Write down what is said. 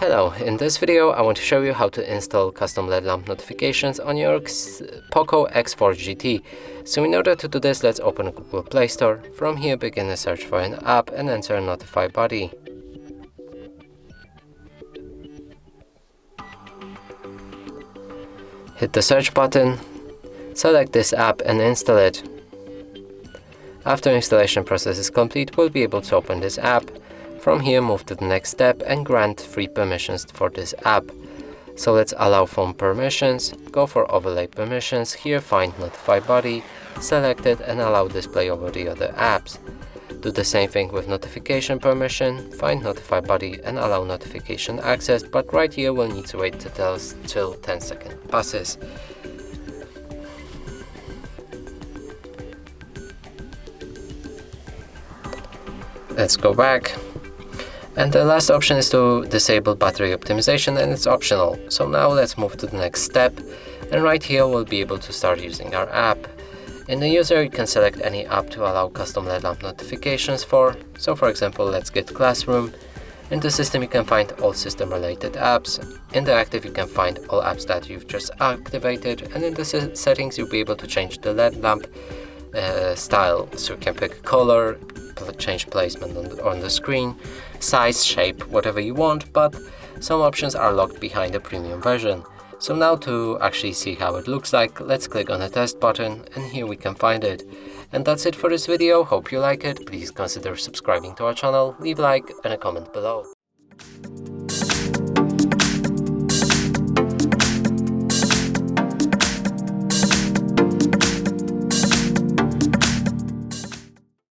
Hello, in this video I want to show you how to install custom LED lamp notifications on your POCO X4 GT. So in order to do this, let's open Google Play Store. From here begin a search for an app and enter notify body. Hit the search button, select this app and install it. After installation process is complete, we'll be able to open this app. From here, move to the next step and grant free permissions for this app. So let's allow phone permissions, go for overlay permissions, here find notify body, select it and allow display over the other apps. Do the same thing with notification permission, find notify body and allow notification access, but right here we'll need to wait till 10 seconds passes. Let's go back. And the last option is to disable battery optimization, and it's optional. So now let's move to the next step, and right here we'll be able to start using our app. In the user you can select any app to allow custom LED lamp notifications for. So for example, let's get Classroom. In the system you can find all system related apps. In the active you can find all apps that you've just activated, and in the settings you'll be able to change the LED lamp style. So you can pick color, change placement on the screen, size, shape, whatever you want, but some options are locked behind the premium version. So now to actually see how it looks like, let's click on the test button and here we can find it. And that's it for this video. Hope you like it. Please consider subscribing to our channel, leave a like and a comment below.